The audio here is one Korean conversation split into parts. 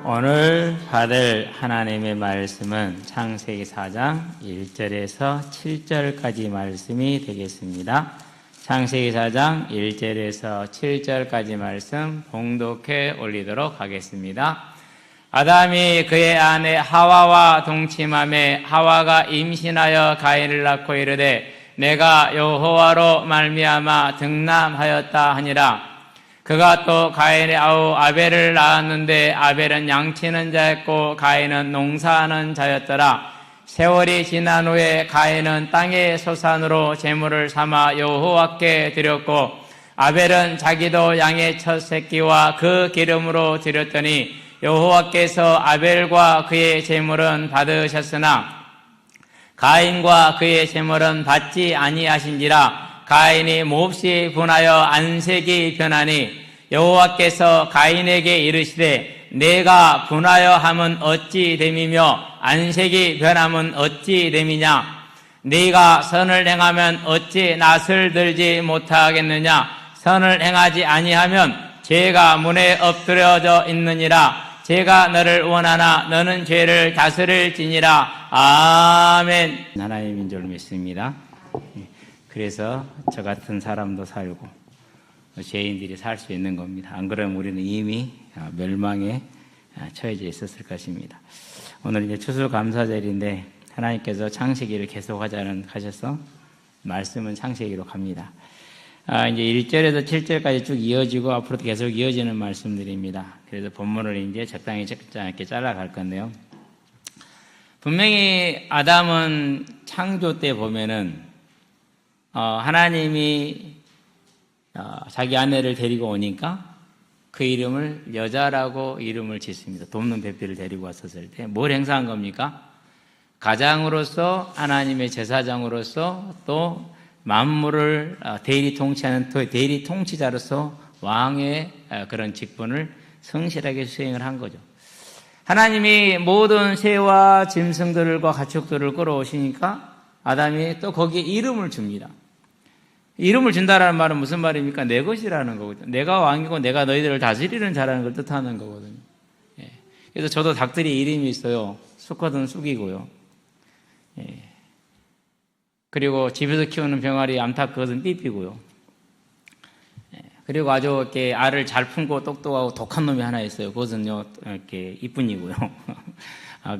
오늘 받을 하나님의 말씀은 창세기 4장 1절에서 7절까지 말씀이 되겠습니다. 창세기 4장 1절에서 7절까지 말씀 봉독해 올리도록 하겠습니다. 아담이 그의 아내 하와와 동침하매 하와가 임신하여 가인을 낳고 이르되 내가 여호와로 말미암아 등남하였다 하니라. 그가 또 가인의 아우 아벨을 낳았는데 아벨은 양치는 자였고 가인은 농사하는 자였더라. 세월이 지난 후에 가인은 땅의 소산으로 제물을 삼아 여호와께 드렸고 아벨은 자기도 양의 첫 새끼와 그 기름으로 드렸더니 여호와께서 아벨과 그의 제물은 받으셨으나 가인과 그의 제물은 받지 아니하신지라. 가인이 몹시 분하여 안색이 변하니 여호와께서 가인에게 이르시되 내가 분하여 함은 어찌 됨이며 안색이 변함은 어찌 됨이냐. 네가 선을 행하면 어찌 낯을 들지 못하겠느냐. 선을 행하지 아니하면 죄가 문에 엎드려져 있느니라. 죄가 너를 원하나 너는 죄를 다스릴지니라. 아멘. 하나님인 줄 믿습니다. 그래서 저 같은 사람도 살고 죄인들이 살 수 있는 겁니다. 안 그러면 우리는 이미 멸망에 처해져 있었을 것입니다. 오늘 이제 추수감사절인데 하나님께서 창세기를 계속하자는 하셔서 말씀은 창세기로 갑니다. 이제 1절에서 7절까지 쭉 이어지고 앞으로도 계속 이어지는 말씀들입니다. 그래서 본문을 이제 적당히 짧게 잘라갈 건데요. 분명히 아담은 창조 때 보면은 하나님이 자기 아내를 데리고 오니까 그 이름을 여자라고 이름을 짓습니다. 돕는 배필을 데리고 왔었을 때 뭘 행사한 겁니까? 가장으로서 하나님의 제사장으로서 또 만물을 대리 통치하는 대리 통치자로서 왕의 그런 직분을 성실하게 수행을 한 거죠. 하나님이 모든 새와 짐승들과 가축들을 끌어오시니까 아담이 또 거기에 이름을 줍니다. 이름을 준다라는 말은 무슨 말입니까? 내 것이라는 거거든요. 내가 왕이고 내가 너희들을 다스리는 자라는 걸 뜻하는 거거든요. 그래서 저도 닭들이 이름이 있어요. 수컷은 쑥이고요. 그리고 집에서 키우는 병아리 암탉 그것은 삐삐고요. 그리고 아주 이렇게 알을 잘 품고 똑똑하고 독한 놈이 하나 있어요. 그것은요 이렇게 이쁜이고요.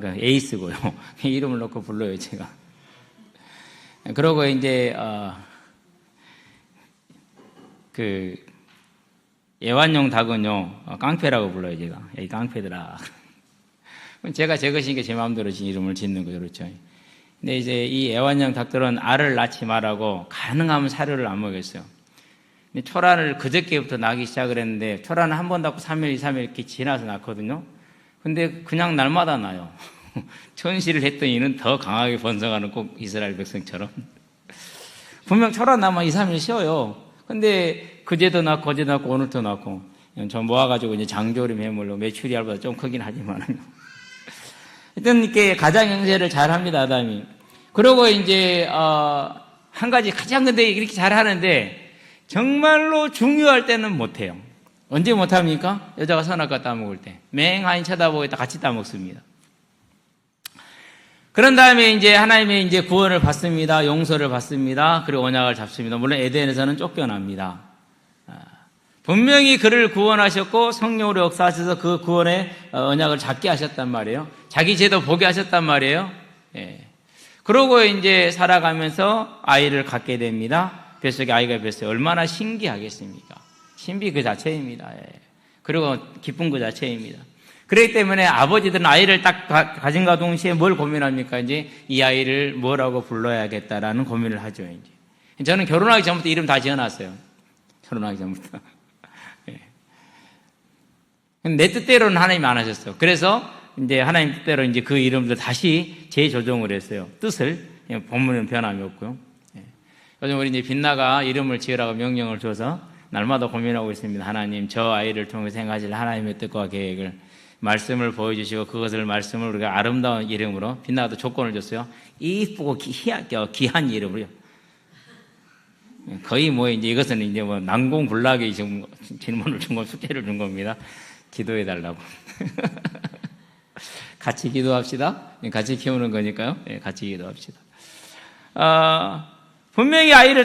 그 에이스고요. 이름을 넣고 불러요 제가. 그러고 이제 그 애완용 닭은요 깡패라고 불러요 제가. 이 깡패들아. 제가 제 것이니까 제 마음대로 이름을 짓는 거죠, 그렇죠? 근데 이제 이 애완용 닭들은 알을 낳지 말라고 가능하면 사료를 안 먹였어요. 근데 초란을 그저께부터 나기 시작을 했는데 초란은 한 번 낳고 3일, 2, 3일 이렇게 지나서 낳거든요. 근데 그냥 날마다 나요. 천시를 했더니는 더 강하게 번성하는 꼭 이스라엘 백성처럼. 분명 초란 나면 2, 3일 쉬어요. 근데 그제도 낳고 어제도 낳고 오늘도 낳고 저 모아가지고 이제 장조림 해물로 메추리알보다 좀 크긴 하지만 하여튼 이렇게 가장 형제를 잘 합니다 아담이. 그리고 이제 한 가지 가장 근데 이렇게 잘 하는데 정말로 중요할 때는 못해요. 언제 못합니까? 여자가 선악과 따먹을 때 맹하니 쳐다보고 있다 같이 따먹습니다. 그런 다음에 이제 하나님의 이제 구원을 받습니다. 용서를 받습니다. 그리고 언약을 잡습니다. 물론 에덴에서는 쫓겨납니다. 분명히 그를 구원하셨고 성령으로 역사하셔서 그 구원의 언약을 잡게 하셨단 말이에요. 자기 죄도 보게 하셨단 말이에요. 그러고 이제 살아가면서 아이를 갖게 됩니다. 뱃속에 아이가 뱃속에 얼마나 신기하겠습니까? 신비 그 자체입니다. 그리고 기쁨 그 자체입니다. 그렇기 때문에 아버지들은 아이를 딱 가진과 동시에 뭘 고민합니까? 이제 이 아이를 뭐라고 불러야겠다라는 고민을 하죠. 이제 저는 결혼하기 전부터 이름 다 지어놨어요. 결혼하기 전부터. 내 뜻대로는 하나님이 안 하셨어요. 그래서 이제 하나님 뜻대로 이제 그 이름들 다시 재조정을 했어요. 뜻을. 본문은 변함이 없고요. 요즘 우리 이제 빛나가 이름을 지으라고 명령을 줘서 날마다 고민하고 있습니다. 하나님, 저 아이를 통해서 행하실 하나님의 뜻과 계획을 말씀을 보여주시고 그것을 말씀을 우리가 아름다운 이름으로 빛나가도 조건을 줬어요. 이쁘고 귀한 이름으로요. 거의 뭐 이제 이것은 이제 뭐 난공불락의 지금 질문을 준 건 숙제를 준 겁니다. 기도해 달라고. 같이 기도합시다. 같이 키우는 거니까요. 같이 기도합시다. 분명히 아이를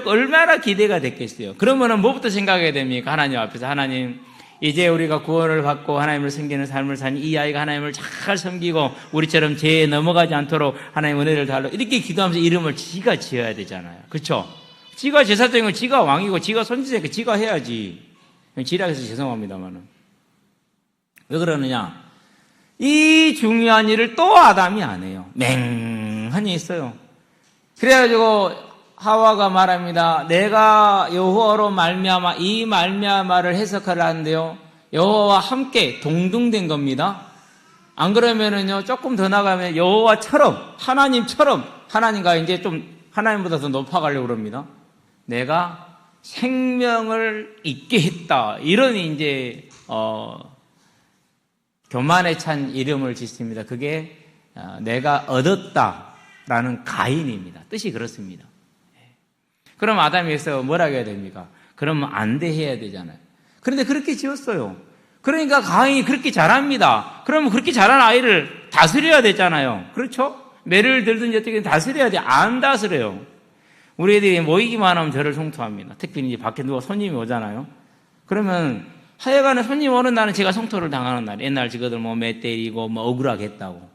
얼마나 기대가 됐겠어요. 그러면은 뭐부터 생각해야 됩니까? 하나님 앞에서 하나님, 이제 우리가 구원을 받고 하나님을 섬기는 삶을 사니 이 아이가 하나님을 잘 섬기고 우리처럼 죄에 넘어가지 않도록 하나님 은혜를 달라. 이렇게 기도하면서 이름을 지가 지어야 되잖아요. 그렇죠? 지가 제사장인 건 지가 왕이고 지가 선지자니까 지가 해야지. 지략해서 죄송합니다만은. 왜 그러느냐? 이 중요한 일을 또 아담이 안 해요. 맹하니 있어요. 그래가지고 하와가 말합니다. 내가 여호와로 말미암아 이 말미암아를 해석하려 하는데요. 여호와와 함께 동등된 겁니다. 안 그러면은요, 조금 더 나가면 여호와처럼, 하나님처럼, 하나님과 이제 좀 하나님보다 더 높아가려고 그럽니다. 내가 생명을 잊게 했다. 이런 이제, 교만에 찬 이름을 짓습니다. 그게 내가 얻었다라는 가인입니다. 뜻이 그렇습니다. 그럼 아담에서 뭐라고 해야 됩니까? 그러면 안 돼 해야 되잖아요. 그런데 그렇게 지었어요. 그러니까 가인이 그렇게 잘합니다. 그러면 그렇게 잘한 아이를 다스려야 되잖아요. 그렇죠? 매를 들든지 어떻게 다스려야 돼. 안 다스려요. 우리 애들이 모이기만 하면 저를 성토합니다. 특히 이제 밖에 누가 손님이 오잖아요. 그러면 하여간에 손님 오는 날은 제가 성토를 당하는 날. 옛날 지거들 뭐 매 때리고 뭐 억울하게 했다고.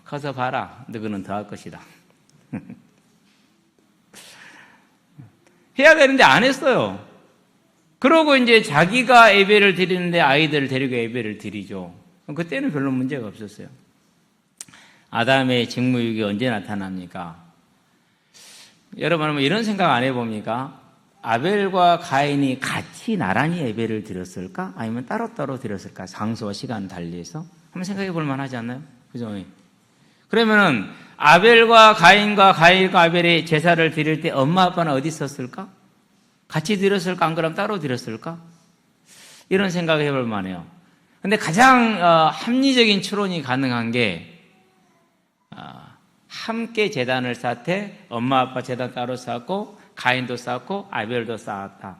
커서 봐라. 너희는 더 할 것이다. 해야 되는데 안 했어요. 그러고 이제 자기가 예배를 드리는데 아이들을 데리고 예배를 드리죠. 그때는 별로 문제가 없었어요. 아담의 직무유기 언제 나타납니까? 여러분 뭐 이런 생각 안 해봅니까? 아벨과 가인이 같이 나란히 예배를 드렸을까? 아니면 따로따로 드렸을까? 장소와 시간 달리해서? 한번 생각해 볼 만하지 않나요? 그죠? 그러면은 아벨과 가인과 아벨이 제사를 드릴 때 엄마 아빠는 어디 있었을까? 같이 드렸을까? 안 그러면 따로 드렸을까? 이런 생각을 해볼 만해요. 근데 가장 합리적인 추론이 가능한 게 함께 제단을 쌓되 엄마 아빠 제단 따로 쌓고 가인도 쌓고 아벨도 쌓았다.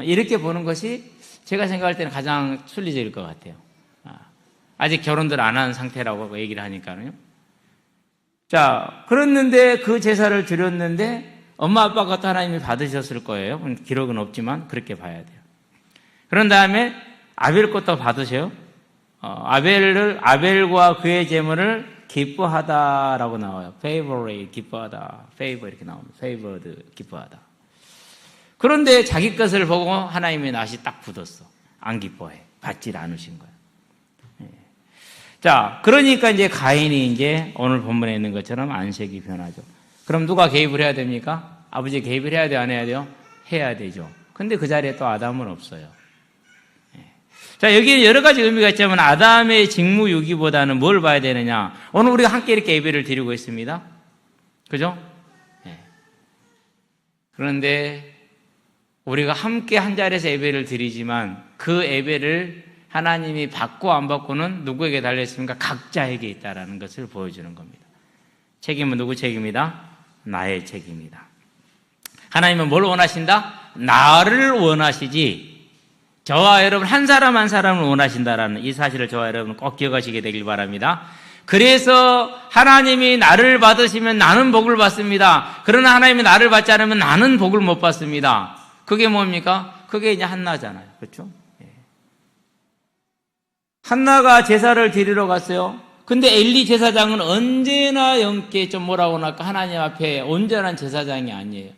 이렇게 보는 것이 제가 생각할 때는 가장 순리적일 것 같아요. 아직 결혼들 안 한 상태라고 얘기를 하니까요. 자, 그랬는데 그 제사를 드렸는데 엄마 아빠가 또 하나님이 받으셨을 거예요. 기록은 없지만 그렇게 봐야 돼요. 그런 다음에 아벨 것도 받으세요. 아벨과 그의 제물을 기뻐하다라고 나와요. favorite, 기뻐하다. favor 이렇게 나옵니다. favored, 기뻐하다. 그런데 자기 것을 보고 하나님의 낯이 딱 굳었어. 안 기뻐해. 받질 않으신 거예요. 자, 그러니까 이제 가인이 이제 오늘 본문에 있는 것처럼 안색이 변하죠. 그럼 누가 개입을 해야 됩니까? 아버지 개입을 해야 돼요? 안 해야 돼요? 해야 되죠. 근데 그 자리에 또 아담은 없어요. 자, 여기에 여러 가지 의미가 있지만 아담의 직무유기보다는 뭘 봐야 되느냐? 오늘 우리가 함께 이렇게 예배를 드리고 있습니다. 그죠? 그런데 우리가 함께 한 자리에서 예배를 드리지만 그 예배를 하나님이 받고 안 받고는 누구에게 달려있습니까? 각자에게 있다는 것을 보여주는 겁니다. 책임은 누구 책임이다? 나의 책임이다. 하나님은 뭘 원하신다? 나를 원하시지 저와 여러분 한 사람 한 사람을 원하신다라는 이 사실을 저와 여러분 꼭 기억하시게 되길 바랍니다. 그래서 하나님이 나를 받으시면 나는 복을 받습니다. 그러나 하나님이 나를 받지 않으면 나는 복을 못 받습니다. 그게 뭡니까? 그게 이제 한나잖아요. 그렇죠? 한나가 제사를 드리러 갔어요. 근데 엘리 제사장은 언제나 영께 좀 뭐라고 할까? 하나님 앞에 온전한 제사장이 아니에요.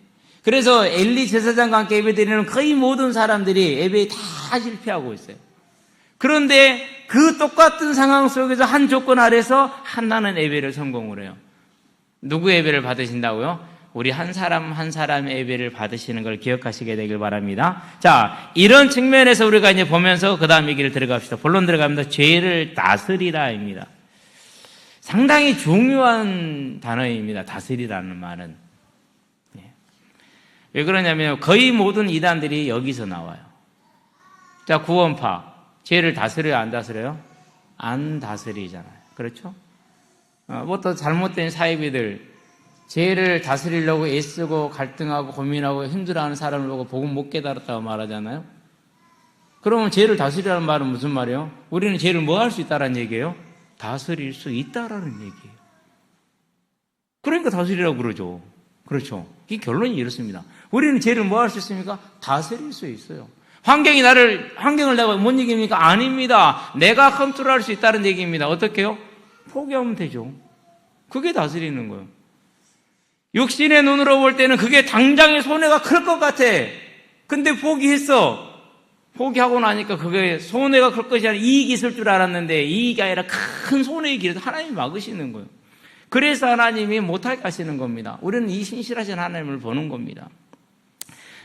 그래서 엘리 제사장과 함께 예배 드리는 거의 모든 사람들이 예배에 다 실패하고 있어요. 그런데 그 똑같은 상황 속에서 한 조건 아래서 한나는 예배를 성공을 해요. 누구 예배를 받으신다고요? 우리 한 사람 한 사람의 예배를 받으시는 걸 기억하시게 되길 바랍니다. 자, 이런 측면에서 우리가 이제 보면서 그 다음 얘기를 들어갑시다. 본론 들어갑니다. 죄를 다스리라입니다. 상당히 중요한 단어입니다. 다스리라는 말은. 왜 그러냐면 거의 모든 이단들이 여기서 나와요. 자, 구원파. 죄를 다스려요? 안 다스려요? 안 다스리잖아요. 그렇죠? 뭐 또 잘못된 사이비들 죄를 다스리려고 애쓰고 갈등하고 고민하고 힘들어하는 사람을 보고 복음 못 깨달았다고 말하잖아요. 그러면 죄를 다스리라는 말은 무슨 말이에요? 우리는 죄를 뭐 할 수 있다는 얘기예요? 다스릴 수 있다라는 얘기예요. 그러니까 다스리라고 그러죠. 그렇죠. 이 결론이 이렇습니다. 우리는 죄를 뭐 할 수 있습니까? 다스릴 수 있어요. 환경을 내가 못 이깁니까? 아닙니다. 내가 컨트롤할 수 있다는 얘기입니다. 어떻게요? 포기하면 되죠. 그게 다스리는 거예요. 육신의 눈으로 볼 때는 그게 당장의 손해가 클 것 같아. 근데 포기했어. 포기하고 나니까 그게 손해가 클 것이 아니라 이익이 있을 줄 알았는데 이익이 아니라 큰 손해의 길을 하나님이 막으시는 거예요. 그래서 하나님이 못하게 하시는 겁니다. 우리는 이 신실하신 하나님을 보는 겁니다.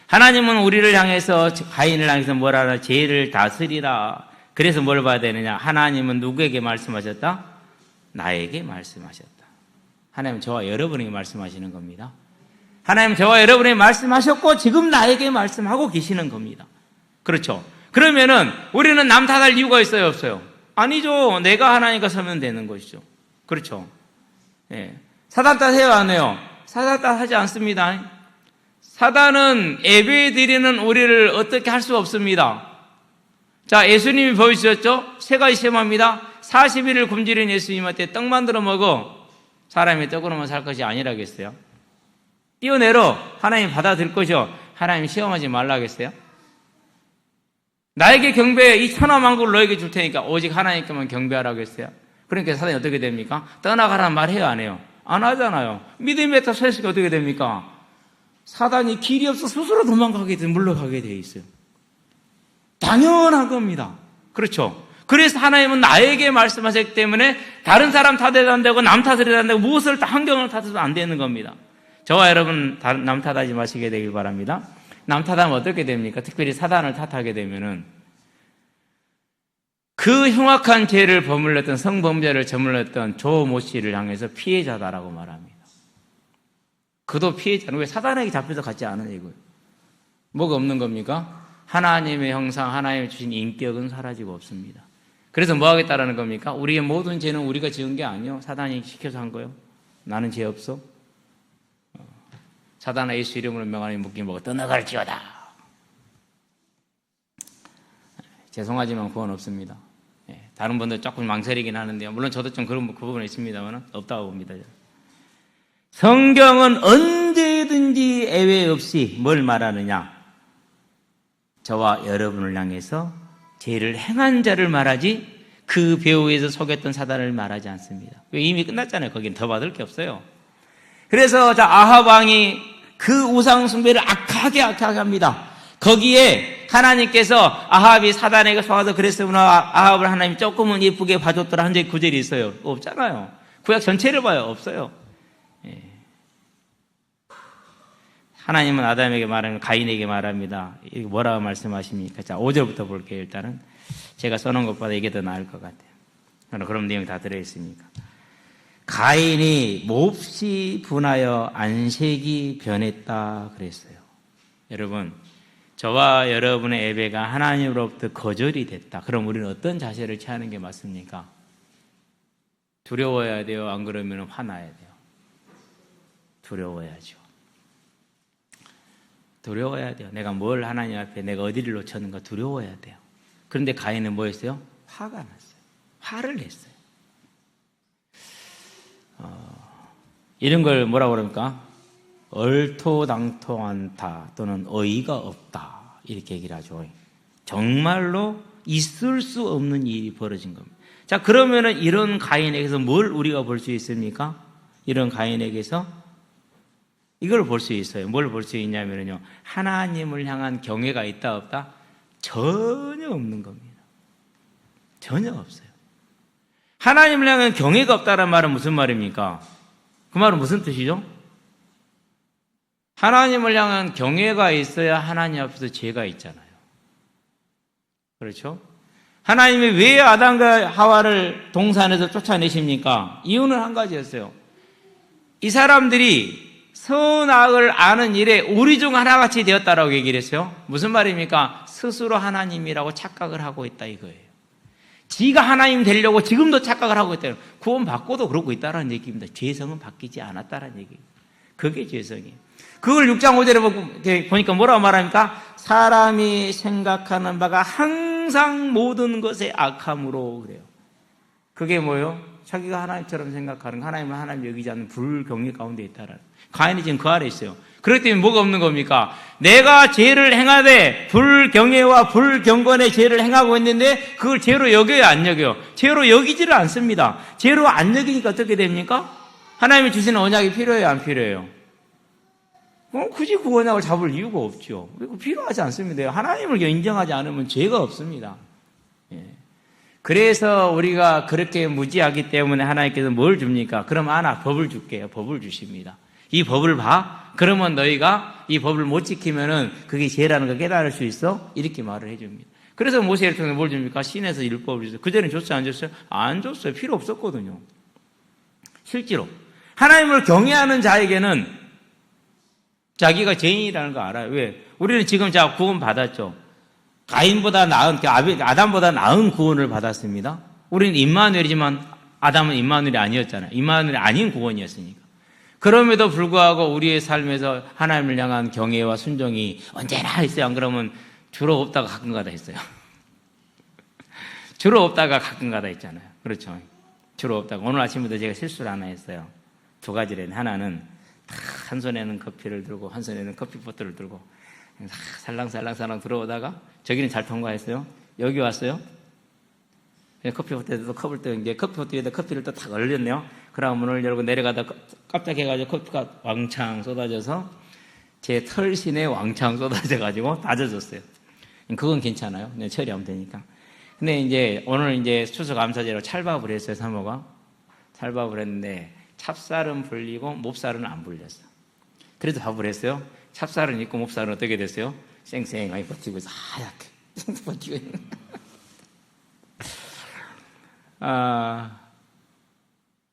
하나님은 우리를 향해서, 가인을 향해서 뭐라 하나? 죄를 다스리라. 그래서 뭘 봐야 되느냐? 하나님은 누구에게 말씀하셨다? 나에게 말씀하셨다. 하나님은 저와 여러분에게 말씀하시는 겁니다. 하나님은 저와 여러분에게 말씀하셨고 지금 나에게 말씀하고 계시는 겁니다. 그렇죠? 그러면은 우리는 남 탓할 이유가 있어요, 없어요? 아니죠. 내가 하나님과 서면 되는 것이죠. 그렇죠? 예. 사단 탓해요, 안 해요? 사단 탓하지 않습니다. 사단은 예배 드리는 우리를 어떻게 할 수 없습니다. 자, 예수님이 보여주셨죠? 세 가지 시험합니다. 40일을 굶주린 예수님한테 떡 만들어 먹어. 사람이 떡으로만 살 것이 아니라겠어요? 뛰어내려. 하나님 받아들일 것이요. 하나님 시험하지 말라겠어요? 나에게 경배해. 이 천하만국을 너에게 줄 테니까 오직 하나님께만 경배하라겠어요? 그러니까 사단이 어떻게 됩니까? 떠나가라는 말 해요, 안 해요? 안 하잖아요. 믿음에 서 있으니까 어떻게 됩니까? 사단이 길이 없어 스스로 도망가게 돼, 물러가게 돼 있어요. 당연한 겁니다. 그렇죠? 그래서 하나님은 나에게 말씀하셨기 때문에 다른 사람 탓해도 안 되고 남 탓을 해도 안 되고 무엇을 환경을 탓해도 안 되는 겁니다. 저와 여러분 남 탓하지 마시게 되길 바랍니다. 남 탓하면 어떻게 됩니까? 특별히 사단을 탓하게 되면은 그 흉악한 죄를 버물렸던 성범죄를 저물렀던 조 모 씨를 향해서 피해자다라고 말합니다. 그도 피해자는 왜 사단에게 잡혀서 같지 않은 이거예요. 뭐가 없는 겁니까? 하나님의 형상, 하나님이 주신 인격은 사라지고 없습니다. 그래서 뭐 하겠다라는 겁니까? 우리의 모든 죄는 우리가 지은 게 아니요. 사단이 시켜서 한 거예요. 나는 죄 없어. 사단아 예수 이름으로 명하니 묶임 먹어 떠나갈지어다. 죄송하지만 구원 없습니다. 다른 분들 조금 망설이긴 하는데요. 물론 저도 좀 그런 부분은 있습니다만 없다고 봅니다. 성경은 언제든지 예외 없이 뭘 말하느냐? 저와 여러분을 향해서 죄를 행한 자를 말하지 그 배후에서 속였던 사단을 말하지 않습니다. 이미 끝났잖아요. 거긴 더 받을 게 없어요. 그래서 아합 왕이 그 우상 숭배를 악하게 합니다. 거기에 하나님께서 아합이 사단에게 속아서 그랬으므로 아합을 하나님 조금은 예쁘게 봐줬더라 한 적이 구절이 있어요. 없잖아요. 구약 전체를 봐요. 없어요. 하나님은 아담에게 말하면 가인에게 말합니다. 이게 뭐라고 말씀하십니까? 자, 5절부터 볼게요. 일단은 제가 써놓은 것보다 이게 더 나을 것 같아요. 그럼 내용 다 들어있으니까. 가인이 몹시 분하여 안색이 변했다 그랬어요. 여러분, 저와 여러분의 예배가 하나님으로부터 거절이 됐다. 그럼 우리는 어떤 자세를 취하는 게 맞습니까? 두려워야 돼요? 안 그러면 화나야 돼요? 두려워야죠. 두려워야 돼요. 내가 뭘 하나님 앞에 내가 어디를 놓쳤는가 두려워야 돼요. 그런데 가인은 뭐 했어요? 화가 났어요. 화를 냈어요. 이런 걸 뭐라고 그럽니까? 얼토당토한다 또는 어이가 없다 이렇게 얘기를 하죠. 정말로 있을 수 없는 일이 벌어진 겁니다. 자, 그러면은 이런 가인에게서 뭘 우리가 볼 수 있습니까? 이런 가인에게서 이걸 볼 수 있어요. 뭘 볼 수 있냐면요, 하나님을 향한 경외가 있다 없다? 전혀 없는 겁니다. 전혀 없어요. 하나님을 향한 경외가 없다는 말은 무슨 말입니까? 그 말은 무슨 뜻이죠? 하나님을 향한 경외가 있어야 하나님 앞에서 죄가 있잖아요. 그렇죠? 하나님이 왜 아담과 하와를 동산에서 쫓아내십니까? 이유는 한 가지였어요. 이 사람들이 선악을 아는 일에 우리 중 하나같이 되었다라고 얘기를 했어요. 무슨 말입니까? 스스로 하나님이라고 착각을 하고 있다 이거예요. 지가 하나님 되려고 지금도 착각을 하고 있다. 구원 받고도 그러고 있다는 얘기입니다. 죄성은 바뀌지 않았다는 얘기입니다. 그게 죄성이에요. 그걸 6장 5절에 보니까 뭐라고 말합니까? 사람이 생각하는 바가 항상 모든 것에 악함으로 그래요. 그게 뭐예요? 자기가 하나님처럼 생각하는, 하나님을 하나님 여기지 않는 불경외 가운데 있다라는. 가인이 지금 그 아래 있어요. 그렇기 때문에 뭐가 없는 겁니까? 내가 죄를 행하되 불경외와 불경건의 죄를 행하고 있는데 그걸 죄로 여겨요, 안 여겨요? 죄로 여기지를 않습니다. 죄로 안 여기니까 어떻게 됩니까? 하나님이 주시는 언약이 필요해요, 안 필요해요? 굳이 그 언약을 잡을 이유가 없죠. 필요하지 않습니다. 하나님을 인정하지 않으면 죄가 없습니다. 예. 그래서 우리가 그렇게 무지하기 때문에 하나님께서 뭘 줍니까? 그럼 하나 법을 줄게요. 법을 주십니다. 이 법을 봐. 그러면 너희가 이 법을 못 지키면은 그게 죄라는 걸 깨달을 수 있어? 이렇게 말을 해줍니다. 그래서 모세를 통해 뭘 줍니까? 신에서 율법을 줬어요. 그전에 줬어요? 안 줬어요? 안 줬어요. 필요 없었거든요. 실제로. 하나님을 경외하는 자에게는 자기가 죄인이라는 거 알아요. 왜? 우리는 지금 자 구원 받았죠. 가인보다 나은, 아담보다 나은 구원을 받았습니다. 우리는 임마누엘이지만 아담은 임마누엘이 아니었잖아요. 임마누엘이 아닌 구원이었으니까. 그럼에도 불구하고 우리의 삶에서 하나님을 향한 경외와 순종이 언제나 있어요. 안 그러면 주로 없다가 가끔가다 있어요. 주로 없다가 가끔가다 있잖아요. 그렇죠. 주로 없다가. 오늘 아침부터 제가 실수를 하나 했어요. 두 가지래. 하나는 한 손에는 커피를 들고 한 손에는 커피포트를 들고 살랑살랑 들어오다가 저기는 잘 통과했어요. 여기 왔어요. 커피포트에도 컵을 떠 이제 커피포트 위에다 커피를 또 탁 얼렸네요. 그럼 문을 열고 내려가다 깜짝해가지고 커피가 왕창 쏟아져서 제 털신에 왕창 쏟아져가지고 다 젖었어요. 그건 괜찮아요. 그냥 처리하면 되니까. 근데 이제 오늘 이제 추수감사제로 찰밥을 했어요. 사모가 찰밥을 했는데 찹쌀은 불리고 몹살은 안 불렸어. 그래도 밥을 했어요. 찹쌀은 있고 몹살은 어떻게 됐어요? 쌩쌩하게 버티고 있어. 하얗게 버티고 있는.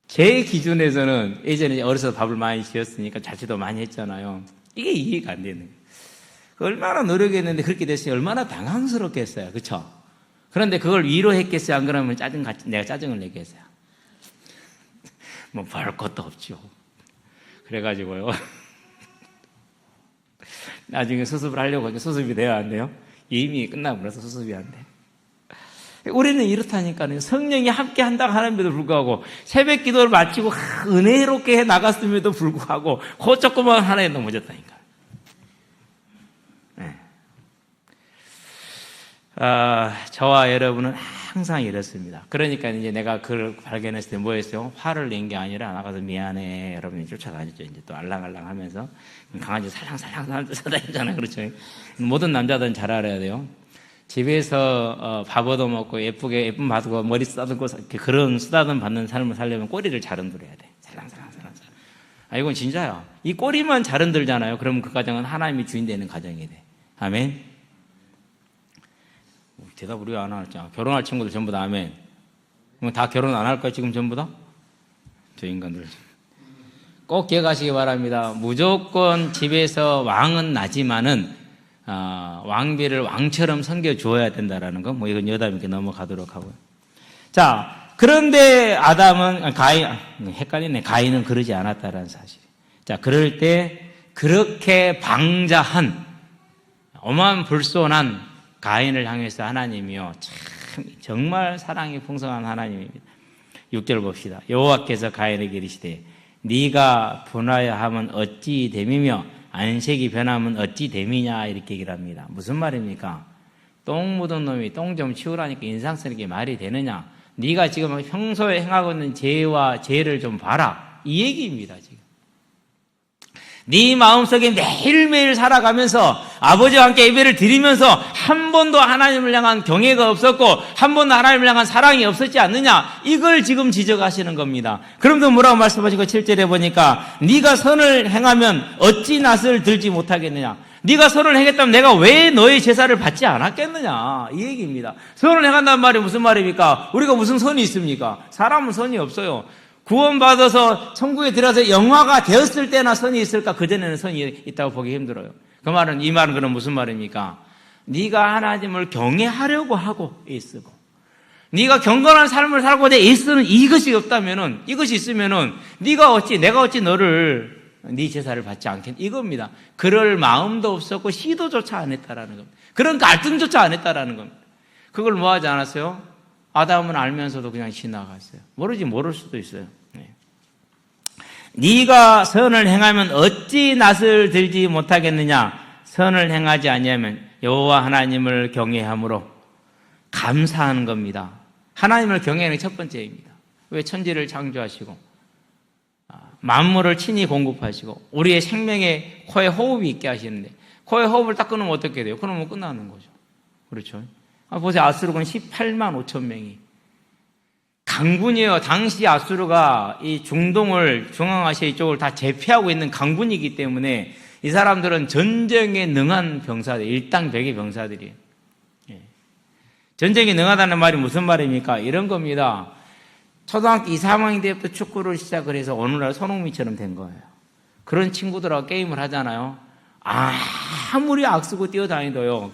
제 기준에서는 예전에 어려서 밥을 많이 지었으니까 자취도 많이 했잖아요. 이게 이해가 안 되는 거예요. 얼마나 노력했는데 그렇게 됐으니 얼마나 당황스럽겠어요. 그렇죠? 그런데 그걸 위로했겠어요? 안 그러면 내가 짜증을 내겠어요? 뭐 별 것도 없죠. 그래가지고요. 나중에 수습을 하려고 하니까 수습이 돼요, 안 돼요? 이미 끝나고 나서 수습이 안 돼. 우리는 이렇다니까요. 성령이 함께 한다고 하는데도 불구하고 새벽 기도를 마치고 은혜롭게 해 나갔음에도 불구하고 그 조그만 하나에 넘어졌다니까. 네. 저와 여러분은 항상 이렇습니다. 그러니까 이제 내가 그걸 발견했을 때 뭐였어요? 화를 낸 게 아니라 나가서 미안해. 여러분이 쫓아다녔죠. 이제 또 알랑알랑 하면서 강아지 살랑살랑 쫓아다니잖아요. 그렇죠? 모든 남자들은 잘 알아야 돼요. 집에서 밥 얻어먹고 예쁘게 예쁜 받고 머리 쓰다듬고 그런 쓰다듬 받는 삶을 살려면 꼬리를 잘 흔들어야 돼. 살랑살랑. 이건 진짜야. 이 꼬리만 잘 흔들잖아요. 그러면 그 가정은 하나님이 주인 되는 가정이 돼. 아멘. 대답 우리가 안 하잖아. 결혼할 친구들 전부 다 아멘. 다 결혼 안 할 거야 지금 전부 다? 저 인간들 꼭 기억하시기 바랍니다. 무조건 집에서 왕은 나지만은 왕비를 왕처럼 섬겨 주어야 된다라는 거. 뭐 이건 여담이니까 넘어가도록 하고요. 자, 그런데 헷갈리네. 가인은 그러지 않았다라는 사실. 자, 그럴 때 그렇게 방자한 어마어마한 불손한 가인을 향해서 하나님이요, 참 정말 사랑이 풍성한 하나님입니다. 6절 봅시다. 여호와께서 가인에게 이르시되 네가 분하여 하면 어찌 됨이며 안색이 변하면 어찌 됨이냐 이렇게 얘기를 합니다. 무슨 말입니까? 똥 묻은 놈이 똥 좀 치우라니까 인상스럽게 말이 되느냐? 네가 지금 평소에 행하고 있는 죄와 죄를 좀 봐라 이 얘기입니다. 지금 네 마음속에 매일매일 살아가면서 아버지와 함께 예배를 드리면서 한 번도 하나님을 향한 경외가 없었고 한 번도 하나님을 향한 사랑이 없었지 않느냐, 이걸 지금 지적하시는 겁니다. 그럼도 뭐라고 말씀하시고 7절에 보니까 네가 선을 행하면 어찌 낯을 들지 못하겠느냐, 네가 선을 행했다면 내가 왜 너의 제사를 받지 않았겠느냐, 이 얘기입니다. 선을 행한다는 말이 무슨 말입니까? 우리가 무슨 선이 있습니까? 사람은 선이 없어요. 구원받아서 천국에 들어서 영화가 되었을 때나 선이 있을까? 그전에는 선이 있다고 보기 힘들어요. 이 말은 그럼 무슨 말입니까? 네가 하나님을 경외하려고 하고 애쓰고, 네가 경건한 삶을 살고 내 애쓰는 이것이 없다면은, 이것이 있으면은 내가 어찌 너를 네 제사를 받지 않겠니? 이겁니다. 그럴 마음도 없었고 시도조차 안 했다라는 겁니다. 그런 갈등조차 안 했다라는 겁니다. 그걸 뭐 하지 않았어요? 아담은 알면서도 그냥 지나갔어요. 모를 수도 있어요. 네가 선을 행하면 어찌 낯을 들지 못하겠느냐. 선을 행하지 아니하면 여호와 하나님을 경외함으로 감사하는 겁니다. 하나님을 경외하는 게 첫 번째입니다. 왜 천지를 창조하시고 만물을 친히 공급하시고 우리의 생명에 코에 호흡이 있게 하시는데 코에 호흡을 딱 끊으면 어떻게 돼요? 그러면 끝나는 거죠. 그렇죠? 보세요. 아수르군 18만 5천 명이 강군이에요. 당시 아수르가 이 중동을 중앙아시아 이쪽을 다 제패하고 있는 강군이기 때문에 이 사람들은 전쟁에 능한 병사들, 일당백의 병사들이에요. 전쟁에 능하다는 말이 무슨 말입니까? 이런 겁니다. 초등학교 2, 3학년 때부터 축구를 시작을 해서 오늘날 손흥민처럼 된 거예요. 그런 친구들하고 게임을 하잖아요. 아무리 악쓰고 뛰어다니도요.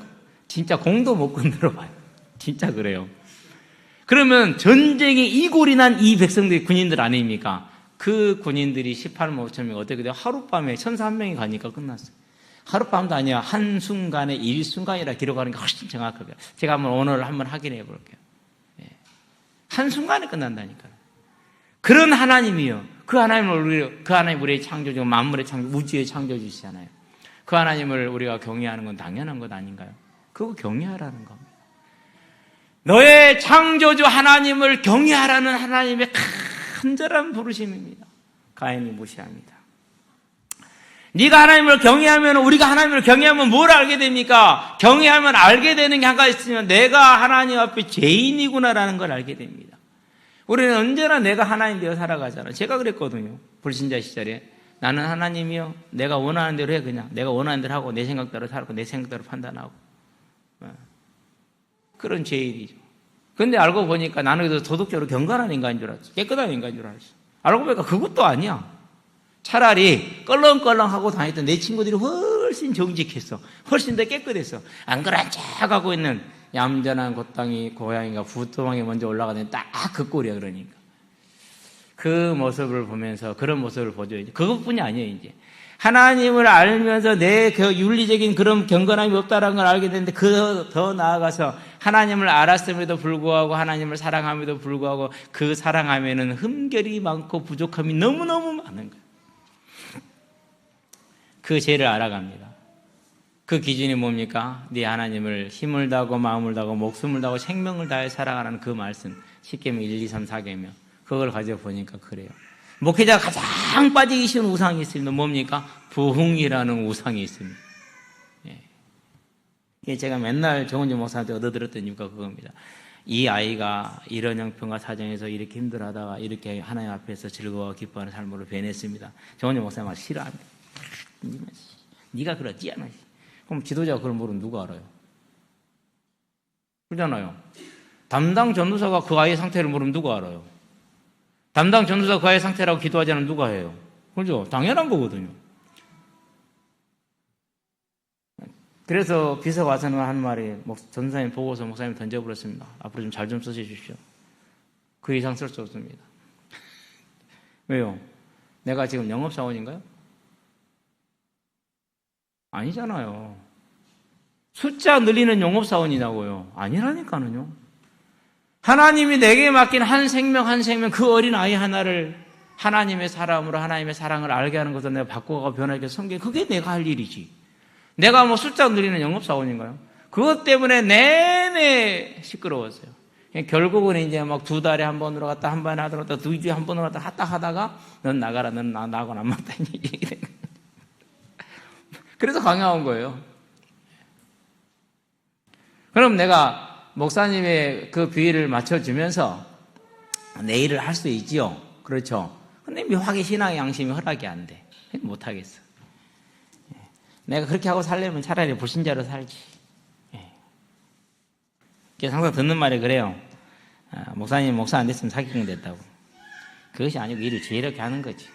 진짜 공도 못 건드려 봐요. 진짜 그래요. 그러면 전쟁에 이골이 난 이 백성들이 군인들 아닙니까? 그 군인들이 18만 5천 명 어떻게 돼요? 하룻밤에 1,300명이 가니까 끝났어요. 하룻밤도 아니야. 한순간에 일순간이라 기록하는 게 훨씬 정확하게. 제가 오늘 한번 확인해 볼게요. 한순간에 끝난다니까요. 그런 하나님이요. 그 하나님 우리의 창조주, 만물의 창조, 우주의 창조주시잖아요. 그 하나님을 우리가 경외하는 건 당연한 것 아닌가요? 그거 경외하라는 겁니다. 너의 창조주 하나님을 경외하라는 하나님의 간절한 부르심입니다. 가인이 무시합니다. 네가 하나님을 경외하면, 우리가 하나님을 경외하면 뭘 알게 됩니까? 경외하면 알게 되는 게 한 가지 있으면 내가 하나님 앞에 죄인이구나라는 걸 알게 됩니다. 우리는 언제나 내가 하나님 되어 살아가잖아요. 제가 그랬거든요. 불신자 시절에. 나는 하나님이요. 내가 원하는 대로 해, 그냥. 내가 원하는 대로 하고 내 생각대로 살고 내 생각대로 판단하고. 그런 죄인이죠. 근데 알고 보니까 나는 그래도 도덕적으로 경건한 인간인 줄 알았어. 깨끗한 인간인 줄 알았어. 알고 보니까 그것도 아니야. 차라리 껄렁껄렁하고 다녔던 내 친구들이 훨씬 정직했어. 훨씬 더 깨끗했어. 안 그런 척하고 있는 얌전한 고양이가 부뚜막에 먼저 올라가는 딱 그 꼴이야. 그러니까 그 모습을 보면서 그런 모습을 보죠. 이제 그것뿐이 아니에요. 이제 하나님을 알면서 내 윤리적인 그런 경건함이 없다는 걸 알게 되는데 더 나아가서 하나님을 알았음에도 불구하고 하나님을 사랑함에도 불구하고 그 사랑함에는 흠결이 많고 부족함이 너무너무 많은 거예요. 그 죄를 알아갑니다. 그 기준이 뭡니까? 네 하나님을 힘을 다하고 마음을 다하고 목숨을 다하고 생명을 다해 살아가라는 그 말씀 10계명 1, 2, 3, 4계명 그걸 가지고 보니까 그래요. 목회자가 가장 빠지기 쉬운 우상이 있습니다. 뭡니까? 부흥이라는 우상이 있습니다. 예. 제가 맨날 정은주 목사한테 얻어들었던 이유가 그겁니다. 이 아이가 이런 형편과 사정에서 이렇게 힘들어하다가 이렇게 하나님 앞에서 즐거워 기뻐하는 삶으로 변했습니다. 정은주 목사님 말 싫어합니다. 네가 그러지 않아. 그럼 지도자가 그걸 모르면 누가 알아요? 그러잖아요. 담당 전도사가 그 아이의 상태를 모르면 누가 알아요? 담당 전도사가 그 아이의 상태라고 기도하지 않으면 누가 해요? 그렇죠? 당연한 거거든요. 그래서 비서가 와서는 한 말이 전도사님 보고서 목사님 던져버렸습니다. 앞으로 좀 잘 좀 써주십시오. 그 이상 쓸 수 없습니다. 왜요? 내가 지금 영업사원인가요? 아니잖아요. 숫자 늘리는 영업사원이냐고요. 아니라니까는요. 하나님이 내게 맡긴 한 생명 한 생명 그 어린 아이 하나를 하나님의 사람으로 하나님의 사랑을 알게 하는 것을 내가 바꾸고 변하게 섬기는 그게 내가 할 일이지. 내가 뭐 숫자 늘리는 영업사원인가요? 그것 때문에 내내 시끄러웠어요. 결국은 이제 막 2달에 한 번으로 갔다 한 번에 하더라도 2주에 한 번으로 갔다 하다가 넌 나가라, 넌 나하고는 안 맞다는 얘기. 그래서 강요한 거예요. 그럼 내가 목사님의 그 비위를 맞춰주면서 내 일을 할 수 있지요. 그렇죠. 근데 묘하게 신앙의 양심이 허락이 안 돼. 못하겠어. 내가 그렇게 하고 살려면 차라리 불신자로 살지. 항상 듣는 말이 그래요. 목사님 목사 안 됐으면 사기꾼 됐다고. 그것이 아니고 일을 지혜롭게 하는 거지.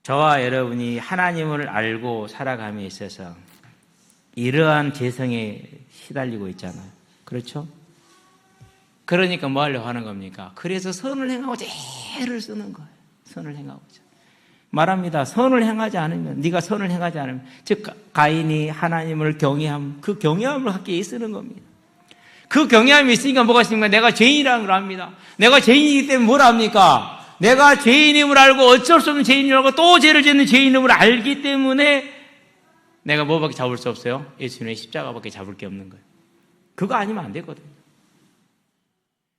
저와 여러분이 하나님을 알고 살아감에 있어서 이러한 재성에 시달리고 있잖아요. 그렇죠? 그러니까 뭐 하려고 하는 겁니까? 그래서 선을 행하고자 애를 쓰는 거예요. 선을 행하고자. 말합니다. 선을 행하지 않으면, 네가 선을 행하지 않으면, 즉 가인이 하나님을 경외함, 그 경외함을 갖기 위해 쓰는 겁니다. 그 경외함이 있으니까 뭐가 있습니까? 내가 죄인이라는 걸 압니다. 내가 죄인이기 때문에 뭘 합니까? 내가 죄인임을 알고 어쩔 수 없는 죄인임을 알고 또 죄를 짓는 죄인임을 알기 때문에 내가 뭐밖에 잡을 수 없어요? 예수님의 십자가밖에 잡을 게 없는 거예요. 그거 아니면 안 되거든요.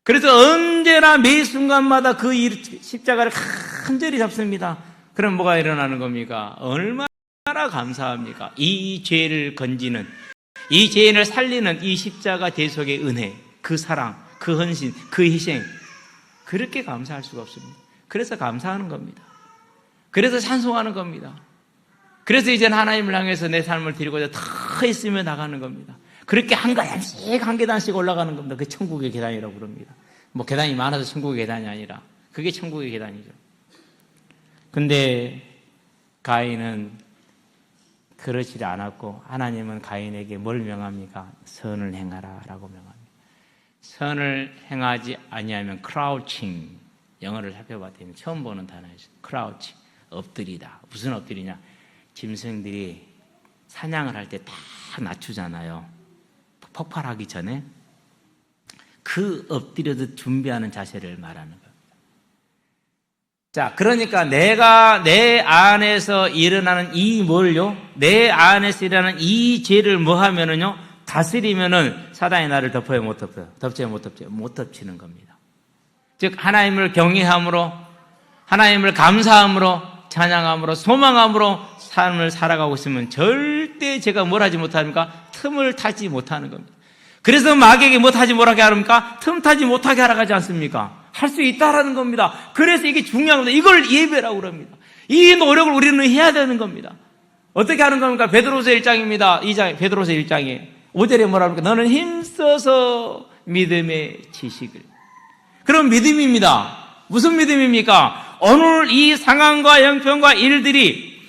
그래서 언제나 매 순간마다 그 십자가를 간절히 잡습니다. 그럼 뭐가 일어나는 겁니까? 얼마나 감사합니까? 이 죄를 건지는, 이 죄인을 살리는 이 십자가 대속의 은혜, 그 사랑, 그 헌신, 그 희생, 그렇게 감사할 수가 없습니다. 그래서 감사하는 겁니다. 그래서 찬송하는 겁니다. 그래서 이제는 하나님을 향해서 내 삶을 드리고자 더 있으며 나가는 겁니다. 그렇게 한 계단씩 한 계단씩 올라가는 겁니다. 그게 천국의 계단이라고 부릅니다. 뭐 계단이 많아서 천국의 계단이 아니라 그게 천국의 계단이죠. 근데 가인은 그러지 않았고 하나님은 가인에게 뭘 명합니까? 선을 행하라 라고 명합니다. 선을 행하지 아니하면 크라우칭, 영어를 살펴봤더니 처음 보는 단어였어요. 크라우칭, 엎드리다. 무슨 엎드리냐? 짐승들이 사냥을 할 때 다 낮추잖아요. 폭발하기 전에 그 엎드려서 준비하는 자세를 말하는 거예요. 자, 그러니까 내가 내 안에서 일어나는 이 뭘요? 내 안에서 일어나는 이 죄를 뭐 하면은요? 다스리면은 사단이 나를 덮어요, 못 덮어요? 덮쳐요, 못 덮쳐요? 못 덮치는 겁니다. 즉 하나님을 경외함으로, 하나님을 감사함으로, 찬양함으로, 소망함으로 삶을 살아가고 있으면 절대 제가 뭘 하지 못합니까? 틈을 타지 못하는 겁니다. 그래서 마귀에게 뭐 타지 못하게 하랍니까? 틈 타지 못하게 하라 하지 않습니까? 할 수 있다라는 겁니다. 그래서 이게 중요한 겁니다. 이걸 예배라고 그럽니다. 이 노력을 우리는 해야 되는 겁니다. 어떻게 하는 겁니까? 베드로서 1장입니다. 2장, 베드로서 1장에 5절에 뭐라 합니까? 너는 힘써서 믿음의 지식을. 그럼 믿음입니다. 무슨 믿음입니까? 오늘 이 상황과 형편과 일들이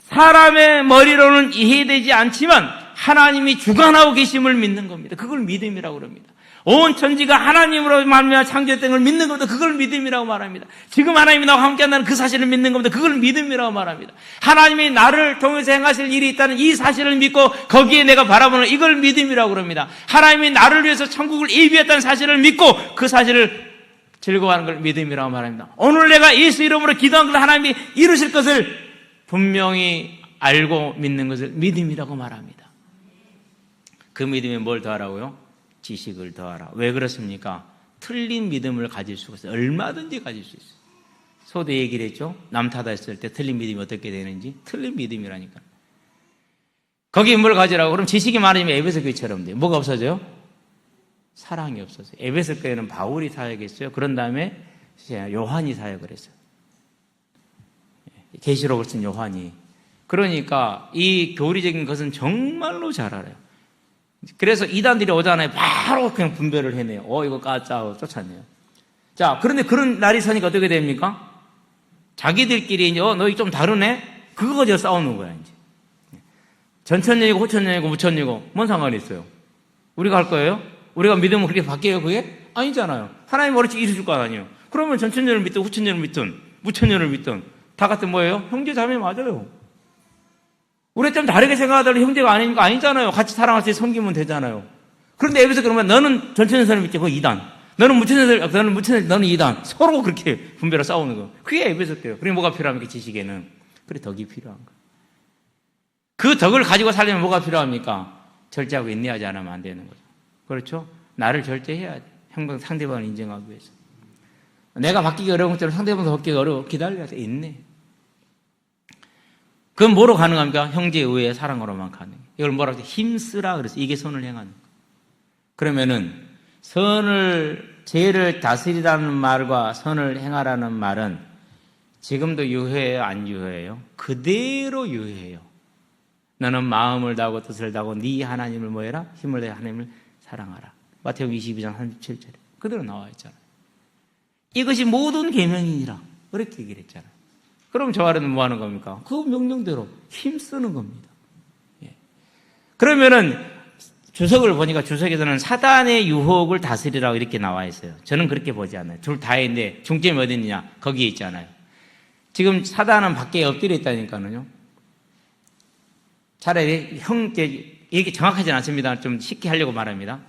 사람의 머리로는 이해되지 않지만 하나님이 주관하고 계심을 믿는 겁니다. 그걸 믿음이라고 합니다. 온 천지가 하나님으로 말미암아 창조된 걸 믿는 겁니다. 그걸 믿음이라고 말합니다. 지금 하나님이 나와 함께한다는 그 사실을 믿는 겁니다. 그걸 믿음이라고 말합니다. 하나님이 나를 통해서 행하실 일이 있다는 이 사실을 믿고 거기에 내가 바라보는 이걸 믿음이라고 합니다. 하나님이 나를 위해서 천국을 예비했다는 사실을 믿고 그 사실을 즐거워하는 걸 믿음이라고 말합니다. 오늘 내가 예수 이름으로 기도한 걸 하나님이 이루실 것을 분명히 알고 믿는 것을 믿음이라고 말합니다. 그 믿음에 뭘 더하라고요? 지식을 더하라. 왜 그렇습니까? 틀린 믿음을 가질 수가 있어요. 얼마든지 가질 수 있어요. 소대 얘기를 했죠. 남 탓했을 때 틀린 믿음이 어떻게 되는지. 틀린 믿음이라니까. 거기에 뭘 가지라고? 그럼 지식이 많아지면 에베소 교회처럼 돼요. 뭐가 없어져요? 사랑이 없어져요. 에베소 교회는 바울이 사역했어요. 그런 다음에 요한이 사역을 했어요. 계시록을 쓴 요한이. 그러니까 이 교리적인 것은 정말로 잘 알아요. 그래서 이단들이 오잖아요. 바로 그냥 분별을 해내요. 이거 까짜 쫓아내요. 자, 그런데 그런 날이 서니까 어떻게 됩니까? 자기들끼리 이제 너희 좀 다르네? 그거 가지고 싸우는 거야 이제. 전천년이고 후천년이고 무천년이고 뭔 상관이 있어요? 우리가 할 거예요? 우리가 믿으면 그렇게 바뀌어요 그게? 아니잖아요. 하나님 어찌 이루실 거 아니에요. 그러면 전천년을 믿든 후천년을 믿든 무천년을 믿든 다 같은 뭐예요? 형제 자매 맞아요. 우리 좀 다르게 생각하더라도 형제가 아니니까 아니잖아요. 같이 사랑할 때 섬기면 되잖아요. 그런데 여기서 그러면 너는 전천년선을 믿지, 그거 2단. 너는 무천년선, 너는 2단. 서로 그렇게 분별을 싸우는 거. 그게 에베소 때요. 그게 뭐가 필요합니까? 지식에는. 그래, 덕이 필요한 거. 그 덕을 가지고 살려면 뭐가 필요합니까? 절제하고 인내하지 않으면 안 되는 거죠. 그렇죠? 나를 절제해야 돼. 항상 상대방을 인정하기 위해서. 내가 바뀌기 어려운 것처럼 상대방도 바뀌기 어려워. 기다려야 돼. 인내. 그건 뭐로 가능합니까? 형제의 의의 사랑으로만 가능해요. 이걸 뭐라고 해서 힘쓰라 그래서 이게 선을 행하는 거예요. 그러면은 죄를 다스리라는 말과 선을 행하라는 말은 지금도 유효해요? 안 유효해요? 그대로 유효해요. 너는 마음을 다하고 뜻을 다하고 네 하나님을 뭐해라? 힘을 다해 하나님을 사랑하라. 마태복음 22장 37절에 그대로 나와 있잖아요. 이것이 모든 계명이니라 그렇게 얘기를 했잖아요. 그럼 저 아래는 뭐 하는 겁니까? 그 명령대로 힘쓰는 겁니다. 예. 그러면은 주석을 보니까 주석에서는 사단의 유혹을 다스리라고 이렇게 나와 있어요. 저는 그렇게 보지 않아요. 둘 다 있는데 중점이 어디 있느냐? 거기에 있잖아요. 지금 사단은 밖에 엎드려 있다니까요. 차라리 이렇게 정확하지는 않습니다. 좀 쉽게 하려고 말합니다.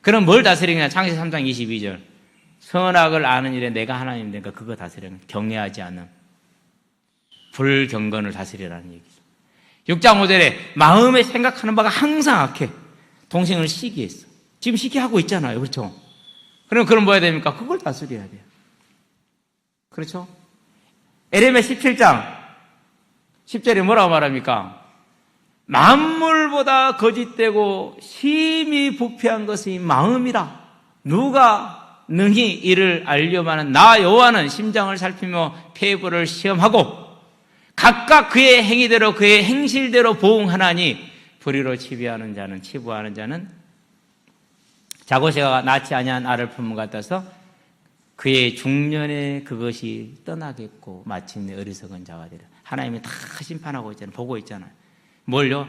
그럼 뭘 다스리냐? 창세기 3장 22절. 선악을 아는 일에 내가 하나님 되니까 그거 다스리는, 경외하지 않는 불경건을 다스리라는 얘기죠. 6장 5절에 마음에 생각하는 바가 항상 악해. 동생을 시기했어. 지금 시기하고 있잖아요. 그렇죠? 그럼 뭐 해야 됩니까? 그걸 다스려야 돼요. 그렇죠? 에레미야 17장 10절에 뭐라고 말합니까? 만물보다 거짓되고 심히 부패한 것이 마음이라. 누가 능히 이를 알려마는 나 여호와는 심장을 살피며 폐부를 시험하고 각각 그의 행위대로 그의 행실대로 보응하나니 불의로 치부하는 자는 자고새가 낳지 아니한 알을 품은 것 같아서 그의 중년에 그것이 떠나겠고 마침내 어리석은 자가 되리라. 하나님이 다 심판하고 있잖아요. 보고 있잖아요. 뭘요?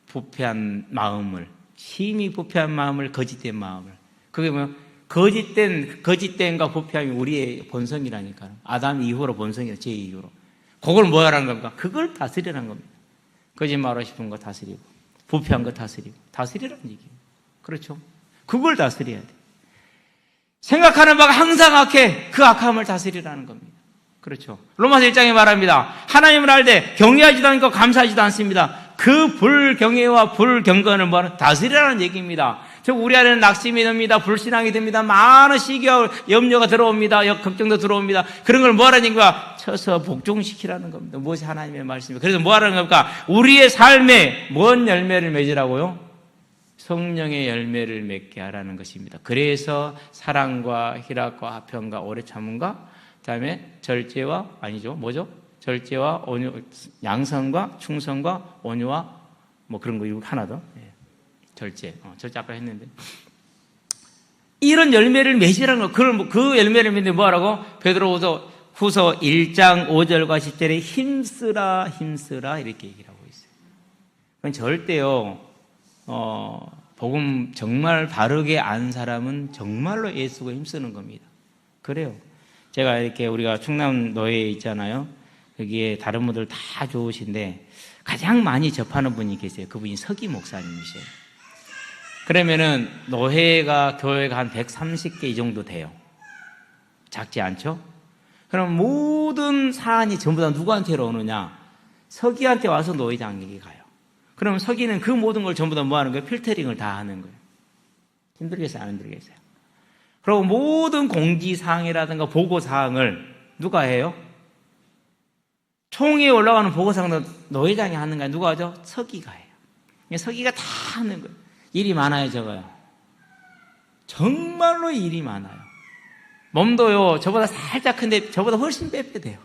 부패한 마음을, 심히 부패한 마음을, 거짓된 마음을. 그게 뭐 거짓된과 부패함이 우리의 본성이라니까요. 아담 이후로 본성이에요. 제 이후로. 그걸 뭐 하라는 겁니까? 그걸 다스리라는 겁니다. 거짓말하고 싶은 거 다스리고 부패한 거 다스리라는 얘기예요. 그렇죠? 그걸 다스려야 돼. 생각하는 바가 항상 악해. 그 악함을 다스리라는 겁니다. 그렇죠? 로마서 1장에 말합니다. 하나님을 알되 경외하지도 않고 감사하지도 않습니다. 그 불경외와 불경건을 뭐하는 다스리라는 얘기입니다. 저 우리 안에는 낙심이 듭니다. 불신앙이 듭니다. 많은 시기와 염려가 들어옵니다. 걱정도 들어옵니다. 그런 걸 뭐하라는 거야? 쳐서 복종시키라는 겁니다. 무엇이 하나님의 말씀입니다. 그래서 뭐하라는 겁니까? 우리의 삶에 뭔 열매를 맺으라고요? 성령의 열매를 맺게 하라는 것입니다. 그래서 사랑과 희락과 화평과 오래 참음과 그다음에 절제와 아니죠. 뭐죠? 절제와 온유, 양선과 충성과 온유와 뭐 그런 거 이거 하나 더. 예. 절제 아까 했는데 이런 열매를 맺으라는 거. 그 열매를 맺는데 뭐하라고? 베드로후서 1장 5절과 10절에 힘쓰라 이렇게 얘기를 하고 있어요. 그건 절대요. 복음 정말 바르게 안 사람은 정말로 애쓰고 힘쓰는 겁니다. 그래요. 제가 이렇게 우리가 충남 노예에 있잖아요. 여기에 다른 분들 다 좋으신데 가장 많이 접하는 분이 계세요. 그분이 서기 목사님이세요. 그러면은 노회가 교회가 한 130개 이 정도 돼요. 작지 않죠? 그럼 모든 사안이 전부 다 누구한테로 오느냐? 서기한테 와서 노회장에게 가요. 그럼 서기는 그 모든 걸 전부 다 뭐 하는 거예요? 필터링을 다 하는 거예요. 힘들겠어요? 안 힘들겠어요? 그리고 모든 공지사항이라든가 보고사항을 누가 해요? 총회에 올라가는 보고사항도 노회장이 하는 거예요. 누가 하죠? 서기가 해요. 서기가 다 하는 거예요. 일이 많아요, 적어요? 정말로 일이 많아요. 몸도요, 저보다 살짝 큰데 저보다 훨씬 빼빼돼요.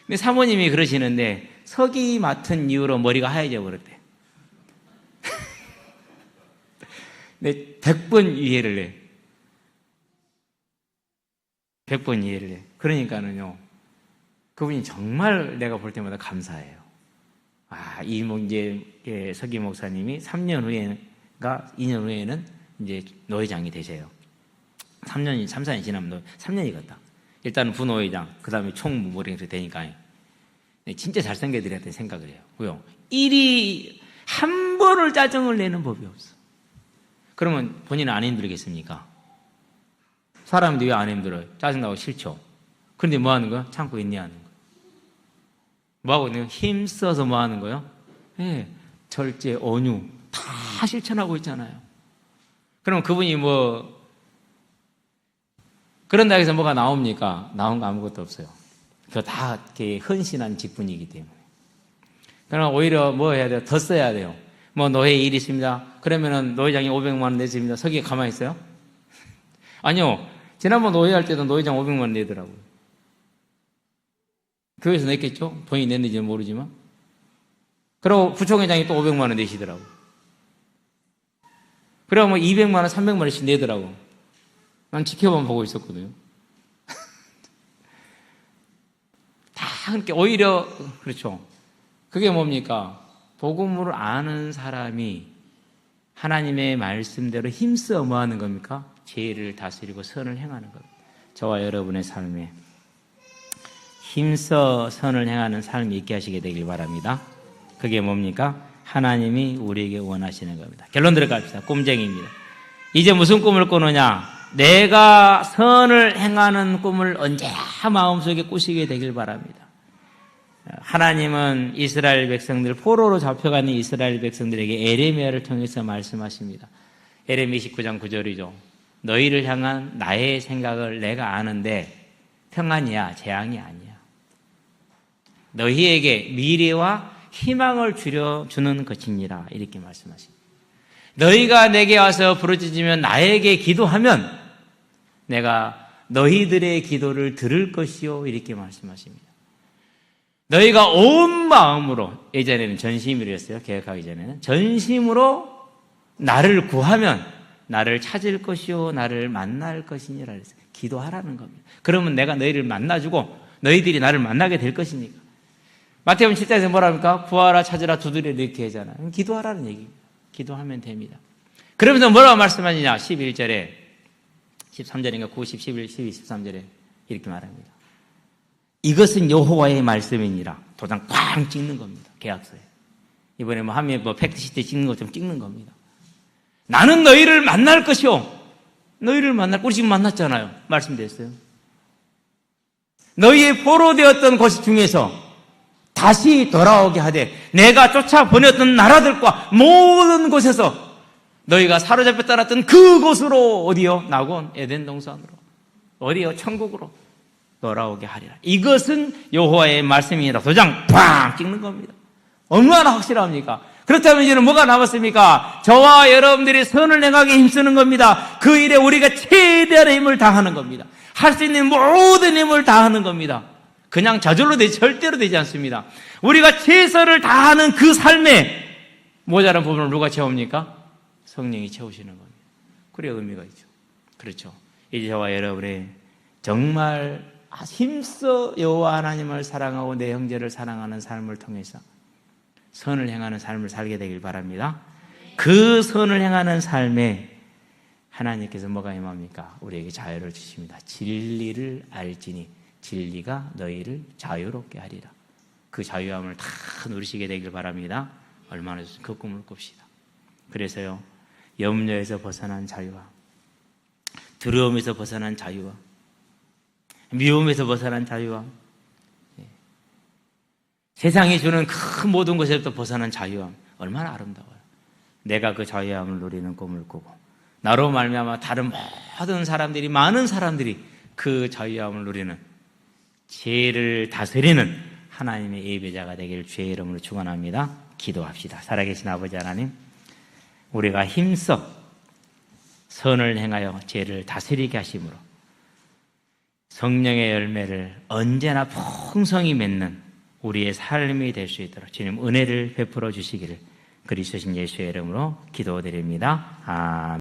근데 사모님이 그러시는데 서기 맡은 이후로 머리가 하얘져 버렸대. 근데 100번 이해를 해. 100번 이해를 해. 그러니까는요, 그분이 정말 내가 볼 때마다 감사해요. 이제 서기 목사님이 3년 후에가 2년 후에는 이제 노회장이 되세요. 3년, 3, 4년 지나면 3년이겠다. 일단은 부노회장, 그 다음에 총무부리 이렇게 되니까 진짜 잘생겨드려야 될 생각을 해요. 왜요? 일이 한 번을 짜증을 내는 법이 없어. 그러면 본인은 안 힘들겠습니까? 사람인데 왜 안 힘들어요? 짜증나고 싫죠. 그런데 뭐 하는 거야? 참고 있냐 하는 거야. 뭐 하고 있는 거야? 힘써서 뭐 하는 거예요? 네, 절제, 온유 다 실천하고 있잖아요. 그럼 그분이 뭐 그런다 해서 뭐가 나옵니까? 나온 거 아무것도 없어요. 그거 다 이렇게 헌신한 직분이기 때문에. 그러나 오히려 뭐 해야 돼요? 더 써야 돼요. 뭐 노회 일이 있습니다. 그러면은 노회장이 500만 원 냈습니다. 서기가 가만히 있어요? 아니요. 지난번 노회할 때도 노회장 500만 원 내더라고요. 교회에서 냈겠죠? 본인이 냈는지는 모르지만. 그리고 부총회장이 또 500만 원 내시더라고요. 그리고 뭐 200만 원, 300만 원씩 내더라고요. 난 지켜만 보고 있었거든요. 다 그렇게 오히려 그렇죠. 그게 뭡니까? 복음을 아는 사람이 하나님의 말씀대로 힘써 뭐 하는 겁니까? 죄를 다스리고 선을 행하는 겁니다. 저와 여러분의 삶에 힘써 선을 행하는 삶이 있게 하시게 되길 바랍니다. 그게 뭡니까? 하나님이 우리에게 원하시는 겁니다. 결론 들어갑시다. 꿈쟁이입니다. 이제 무슨 꿈을 꾸느냐? 내가 선을 행하는 꿈을 언제나 마음속에 꾸시게 되길 바랍니다. 하나님은 이스라엘 백성들, 포로로 잡혀가는 이스라엘 백성들에게 에레미야를 통해서 말씀하십니다. 에레미야 29장 9절이죠. 너희를 향한 나의 생각을 내가 아는데 평안이야, 재앙이 아니야. 너희에게 미래와 희망을 주는 것이니라. 이렇게 말씀하십니다. 너희가 내게 와서 부르짖으면 나에게 기도하면 내가 너희들의 기도를 들을 것이요. 이렇게 말씀하십니다. 너희가 온 마음으로, 예전에는 전심으로 했어요. 개혁하기 전에는. 전심으로 나를 구하면 나를 찾을 것이요. 나를 만날 것이니라 그랬어요. 기도하라는 겁니다. 그러면 내가 너희를 만나주고 너희들이 나를 만나게 될 것이니까. 마태복음 7장에서 뭐라 합니까? 구하라, 찾으라, 두드려 이렇게 하잖아요. 기도하라는 얘기입니다. 기도하면 됩니다. 그러면서 뭐라고 말씀하느냐? 11절에 13절인가 9, 10, 11, 12, 13절에 이렇게 말합니다. 이것은 여호와의 말씀이니라. 도장 꽝 찍는 겁니다. 계약서에. 이번에 뭐 하면 팩트시트에 찍는 것처럼 찍는 겁니다. 나는 너희를 만날 것이요. 너희를 만날, 우리 지금 만났잖아요. 말씀드렸어요. 너희의 포로되었던 곳 중에서 다시 돌아오게 하되 내가 쫓아보냈던 나라들과 모든 곳에서 너희가 사로잡혀 떠났던 그곳으로 어디요? 낙원, 에덴 동산으로. 어디요? 천국으로 돌아오게 하리라. 이것은 여호와의 말씀이니라. 도장 팡 찍는 겁니다. 얼마나 확실합니까? 그렇다면 이제는 뭐가 남았습니까? 저와 여러분들이 선을 행하게 힘쓰는 겁니다. 그 일에 우리가 최대한의 힘을 다하는 겁니다. 할 수 있는 모든 힘을 다하는 겁니다. 그냥 저절로 절대로 되지 않습니다. 우리가 최선을 다하는 그 삶에 모자란 부분을 누가 채웁니까? 성령이 채우시는 겁니다. 그래 의미가 있죠. 그렇죠. 이제 저와 여러분의 정말 힘써 여호와 하나님을 사랑하고 내 형제를 사랑하는 삶을 통해서 선을 행하는 삶을 살게 되길 바랍니다. 그 선을 행하는 삶에 하나님께서 뭐가 임합니까? 우리에게 자유를 주십니다. 진리를 알지니 진리가 너희를 자유롭게 하리라. 그 자유함을 다 누리시게 되길 바랍니다. 얼마나 좋습니까? 그 꿈을 꿉시다. 그래서요, 염려에서 벗어난 자유함, 두려움에서 벗어난 자유함, 미움에서 벗어난 자유함, 세상이 주는 큰 모든 것에서부터 벗어난 자유함, 얼마나 아름다워요. 내가 그 자유함을 누리는 꿈을 꾸고 나로 말미암아 다른 모든 사람들이, 많은 사람들이 그 자유함을 누리는, 죄를 다스리는 하나님의 예배자가 되길 주의 이름으로 축원합니다. 기도합시다. 살아계신 아버지 하나님, 우리가 힘써 선을 행하여 죄를 다스리게 하심으로 성령의 열매를 언제나 풍성히 맺는 우리의 삶이 될 수 있도록 주님 은혜를 베풀어 주시기를 그리스도신 예수의 이름으로 기도드립니다. 아멘.